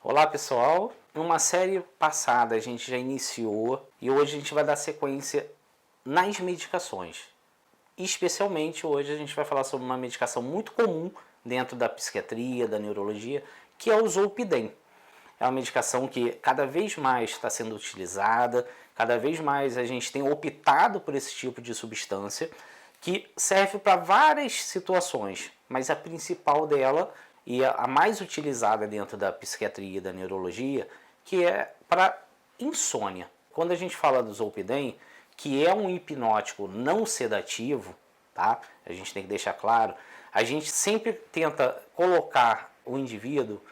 Olá pessoal, numa série passada a gente já iniciou e hoje a gente vai dar sequência nas medicações. Especialmente hoje a gente vai falar sobre uma medicação muito comum dentro da psiquiatria, da neurologia, que é o Zolpidem. É uma medicação que cada vez mais está sendo utilizada, cada vez mais a gente tem optado por esse tipo de substância que serve para várias situações, mas a principal dela e a mais utilizada dentro da psiquiatria e da neurologia, que é para insônia. Quando a gente fala do Zolpidem, que é um hipnótico não sedativo, tá? A gente tem que deixar claro, a gente sempre tenta colocar o indivíduo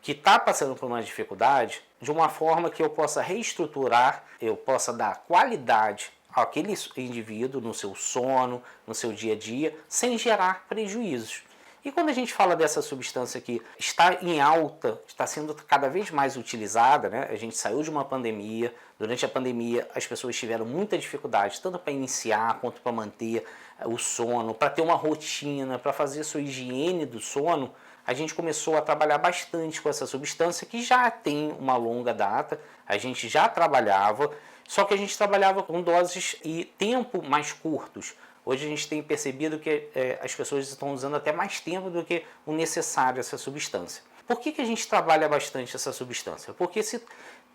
que está passando por uma dificuldade de uma forma que eu possa reestruturar, eu possa dar qualidade àquele indivíduo no seu sono, no seu dia a dia, sem gerar prejuízos. E quando a gente fala dessa substância que está em alta, está sendo cada vez mais utilizada, né? A gente saiu de uma pandemia, durante a pandemia as pessoas tiveram muita dificuldade, tanto para iniciar quanto para manter o sono, para ter uma rotina, para fazer sua higiene do sono. A gente começou a trabalhar bastante com essa substância que já tem uma longa data, a gente já trabalhava, só que a gente trabalhava com doses e tempo mais curtos. Hoje a gente tem percebido que as pessoas estão usando até mais tempo do que o necessário essa substância. Por que a gente trabalha bastante essa substância? Porque se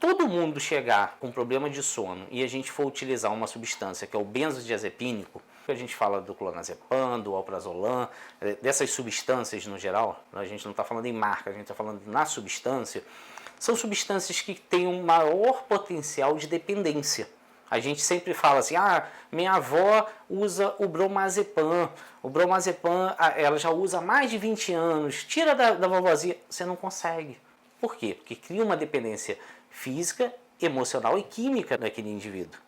todo mundo chegar com problema de sono e a gente for utilizar uma substância que é o benzodiazepínico, que a gente fala do clonazepam, do alprazolam, dessas substâncias no geral, a gente não está falando em marca, a gente está falando na substância, são substâncias que têm um maior potencial de dependência. A gente sempre fala assim, minha avó usa o bromazepam. O bromazepam, ela já usa há mais de 20 anos. Tira da vovozinha. Você não consegue. Por quê? Porque cria uma dependência física, emocional e química daquele indivíduo.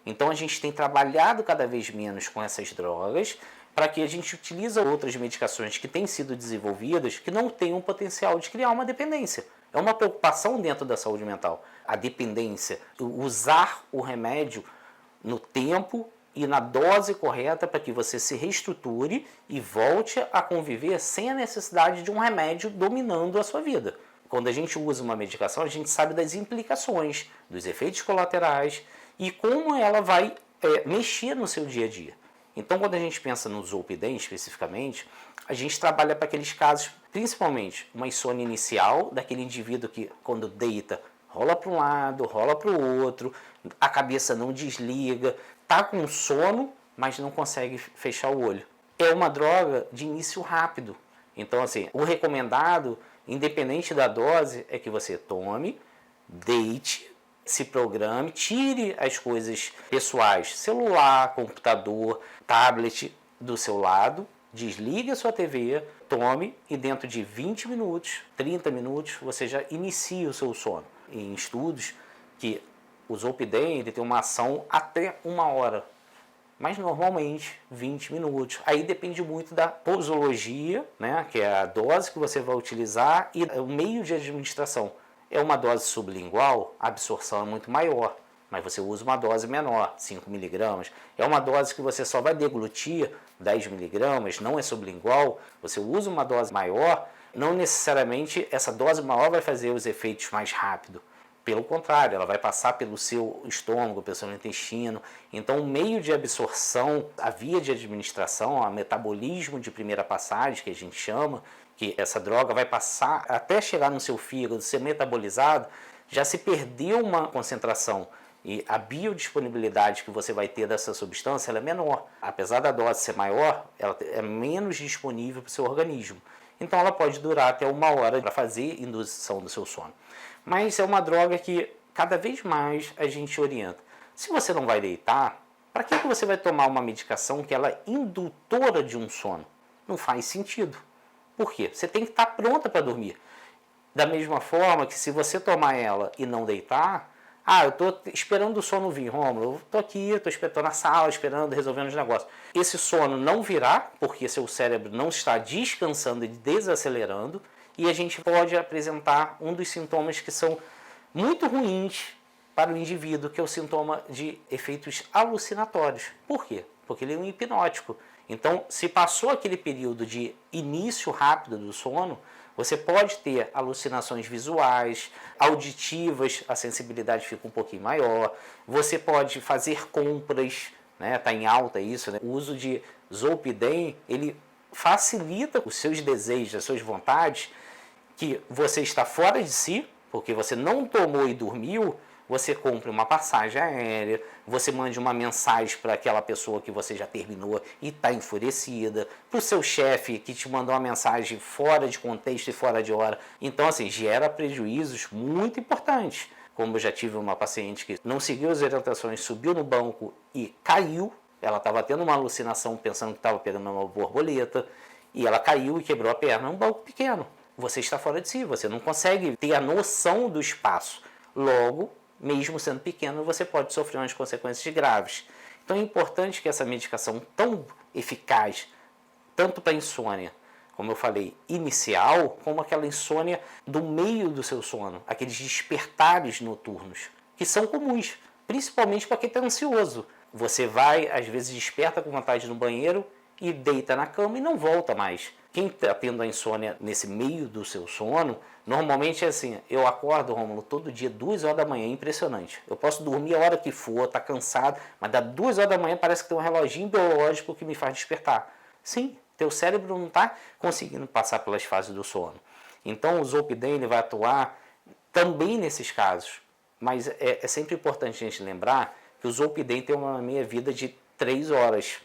Então a gente tem trabalhado cada vez menos com essas drogas para que a gente utilize outras medicações que têm sido desenvolvidas que não têm o potencial de criar uma dependência. É uma preocupação dentro da saúde mental. A dependência, usar o remédio no tempo e na dose correta para que você se reestruture e volte a conviver sem a necessidade de um remédio dominando a sua vida. Quando a gente usa uma medicação, a gente sabe das implicações, dos efeitos colaterais e como ela vai mexer no seu dia a dia. Então, quando a gente pensa no Zolpidem especificamente, a gente trabalha para aqueles casos, principalmente uma insônia inicial, daquele indivíduo que quando deita, rola para um lado, rola para o outro, a cabeça não desliga, está com sono, mas não consegue fechar o olho. É uma droga de início rápido. Então, assim, o recomendado, independente da dose, é que você tome, deite, se programe, tire as coisas pessoais, celular, computador, tablet do seu lado, desligue a sua TV, tome e dentro de 20 minutos, 30 minutos, você já inicia o seu sono. Em estudos que o Zolpidem ele tem uma ação até 1 hora, mas normalmente 20 minutos. Aí depende muito da posologia, né, que é a dose que você vai utilizar e o meio de administração. É uma dose sublingual, a absorção é muito maior, mas você usa uma dose menor, 5 miligramas. É uma dose que você só vai deglutir 10 miligramas, não é sublingual, você usa uma dose maior, não necessariamente essa dose maior vai fazer os efeitos mais rápido. Pelo contrário, ela vai passar pelo seu estômago, pelo seu intestino. Então, o meio de absorção, a via de administração, o metabolismo de primeira passagem, que a gente chama, que essa droga vai passar até chegar no seu fígado, ser metabolizado, já se perdeu uma concentração e a biodisponibilidade que você vai ter dessa substância ela é menor. Apesar da dose ser maior, ela é menos disponível para o seu organismo. Então ela pode durar até 1 hora para fazer indução do seu sono. Mas é uma droga que cada vez mais a gente orienta. Se você não vai deitar, para que você vai tomar uma medicação que ela é indutora de um sono? Não faz sentido. Por quê? Você tem que estar pronta para dormir. Da mesma forma que se você tomar ela e não deitar, eu estou esperando o sono vir, Rômulo, eu estou aqui, estou na sala, esperando, resolvendo os negócios. Esse sono não virá, porque seu cérebro não está descansando e desacelerando, e a gente pode apresentar um dos sintomas que são muito ruins para o indivíduo, que é o sintoma de efeitos alucinatórios. Por quê? Porque ele é um hipnótico. Então, se passou aquele período de início rápido do sono, Você pode ter alucinações visuais, auditivas, a sensibilidade fica um pouquinho maior. Você pode fazer compras, né? Tá em alta isso, né? O uso de Zolpidem, ele facilita os seus desejos, as suas vontades, que você está fora de si, porque você não tomou e dormiu. Você compra uma passagem aérea, você mande uma mensagem para aquela pessoa que você já terminou e está enfurecida, para o seu chefe que te mandou uma mensagem fora de contexto e fora de hora. Então, assim, gera prejuízos muito importantes. Como eu já tive uma paciente que não seguiu as orientações, subiu no banco e caiu. Ela estava tendo uma alucinação pensando que estava pegando uma borboleta e ela caiu e quebrou a perna. É um banco pequeno. Você está fora de si, você não consegue ter a noção do espaço. Logo, mesmo sendo pequeno, você pode sofrer umas consequências graves. Então é importante que essa medicação tão eficaz, tanto para a insônia, como eu falei, inicial, como aquela insônia do meio do seu sono, aqueles despertares noturnos, que são comuns, principalmente para quem está ansioso. Você vai, às vezes, desperta com vontade no banheiro e deita na cama e não volta mais. Quem está tendo a insônia nesse meio do seu sono, normalmente é assim, eu acordo, Rômulo, todo dia 2 horas da manhã, impressionante. Eu posso dormir a hora que for, tá cansado, mas dá 2 horas da manhã parece que tem um reloginho biológico que me faz despertar. Sim, teu cérebro não está conseguindo passar pelas fases do sono. Então o Zolpidem ele vai atuar também nesses casos, mas é sempre importante a gente lembrar que o Zolpidem tem uma meia-vida de 3 horas.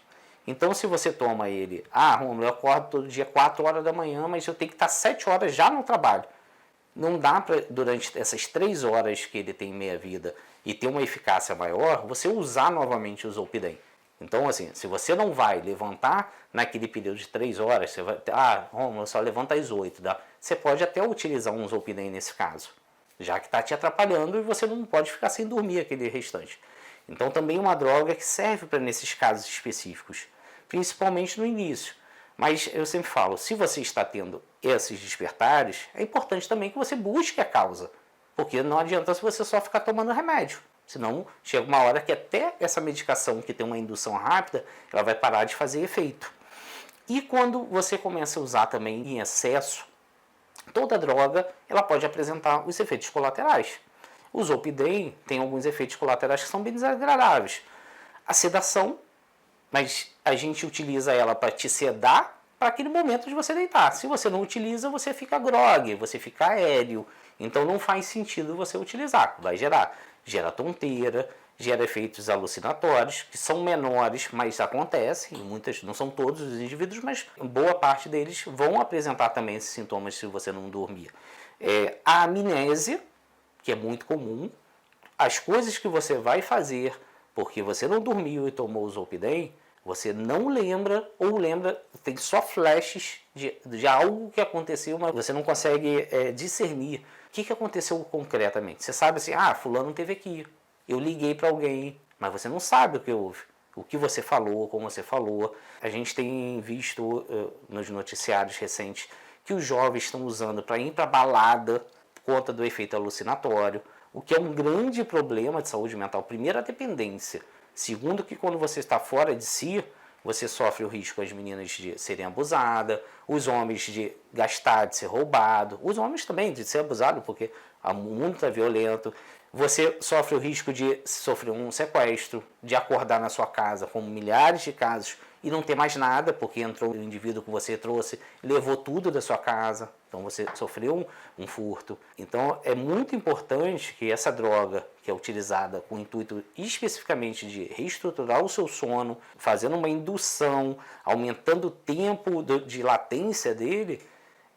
Então, se você toma ele, Romulo, eu acordo todo dia 4 horas da manhã, mas eu tenho que estar 7 horas já no trabalho. Não dá para, durante essas 3 horas que ele tem meia-vida e ter uma eficácia maior, você usar novamente o Zolpidem. Então, assim, se você não vai levantar naquele período de 3 horas, você vai, Rômulo, só levanta às 8, dá? Você pode até utilizar um Zolpidem nesse caso, já que está te atrapalhando e você não pode ficar sem dormir aquele restante. Então, também é uma droga que serve para nesses casos específicos, principalmente no início. Mas eu sempre falo, se você está tendo esses despertares, é importante também que você busque a causa, porque não adianta se você só ficar tomando remédio. Senão, chega uma hora que até essa medicação que tem uma indução rápida, ela vai parar de fazer efeito. E quando você começa a usar também em excesso, toda droga ela pode apresentar os efeitos colaterais. O Zolpidem tem alguns efeitos colaterais que são bem desagradáveis. A sedação, mas a gente utiliza ela para te sedar para aquele momento de você deitar. Se você não utiliza, você fica grogue, você fica aéreo. Então não faz sentido você utilizar. Vai gera tonteira, gera efeitos alucinatórios, que são menores, mas acontecem. Muitas, não são todos os indivíduos, mas boa parte deles vão apresentar também esses sintomas se você não dormir. A amnésia, que é muito comum, as coisas que você vai fazer porque você não dormiu e tomou o Zolpidem, você não lembra ou lembra, tem só flashes de algo que aconteceu, mas você não consegue discernir o que aconteceu concretamente. Você sabe assim, fulano esteve aqui, eu liguei para alguém, mas você não sabe o que houve, o que você falou, como você falou. A gente tem visto nos noticiários recentes que os jovens estão usando para ir para balada por conta do efeito alucinatório, o que é um grande problema de saúde mental. Primeiro, a dependência. Segundo, que quando você está fora de si, você sofre o risco as meninas de serem abusadas, os homens de gastar, de ser roubado, os homens também de ser abusado, porque o mundo está violento. Você sofre o risco de sofrer um sequestro, de acordar na sua casa, como milhares de casos, e não ter mais nada, porque entrou o indivíduo que você trouxe, levou tudo da sua casa, então você sofreu um furto. Então é muito importante que essa droga, que é utilizada com o intuito especificamente de reestruturar o seu sono, fazendo uma indução, aumentando o tempo de latência dele,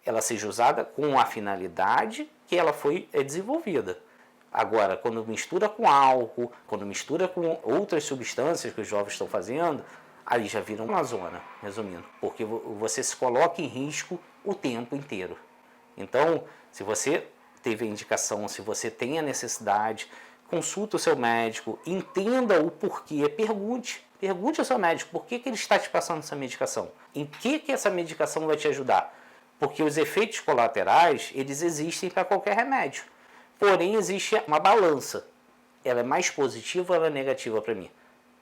ela seja usada com a finalidade que ela foi desenvolvida. Agora, quando mistura com álcool, quando mistura com outras substâncias que os jovens estão fazendo, aí já vira uma zona, resumindo, porque você se coloca em risco o tempo inteiro. Então, se você teve a indicação, se você tem a necessidade, consulta o seu médico, entenda o porquê, pergunte ao seu médico por que ele está te passando essa medicação, em que essa medicação vai te ajudar, porque os efeitos colaterais, eles existem para qualquer remédio, porém existe uma balança, ela é mais positiva ou ela é negativa para mim.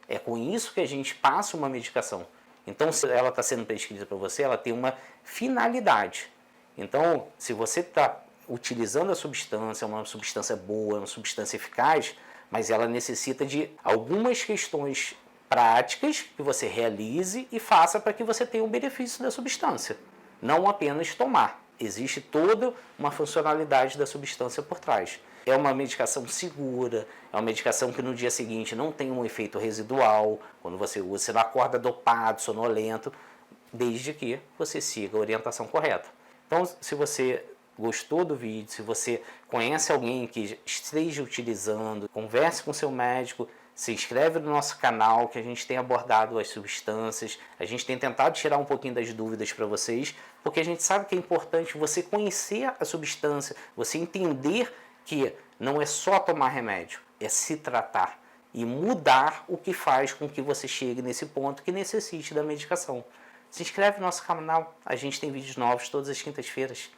É com isso que a gente passa uma medicação. Então, se ela está sendo prescrita para você, ela tem uma finalidade. Então, se você está utilizando a substância, é uma substância boa, é uma substância eficaz, mas ela necessita de algumas questões práticas que você realize e faça para que você tenha o benefício da substância, não apenas tomar. Existe toda uma funcionalidade da substância por trás. É uma medicação segura, é uma medicação que no dia seguinte não tem um efeito residual, quando você usa, você não acorda dopado, sonolento, desde que você siga a orientação correta. Então, se você gostou do vídeo, se você conhece alguém que esteja utilizando, converse com seu médico, se inscreve no nosso canal, que a gente tem abordado as substâncias, a gente tem tentado tirar um pouquinho das dúvidas para vocês, porque a gente sabe que é importante você conhecer a substância, você entender que não é só tomar remédio, é se tratar e mudar o que faz com que você chegue nesse ponto que necessite da medicação. Se inscreve no nosso canal, a gente tem vídeos novos todas as quintas-feiras.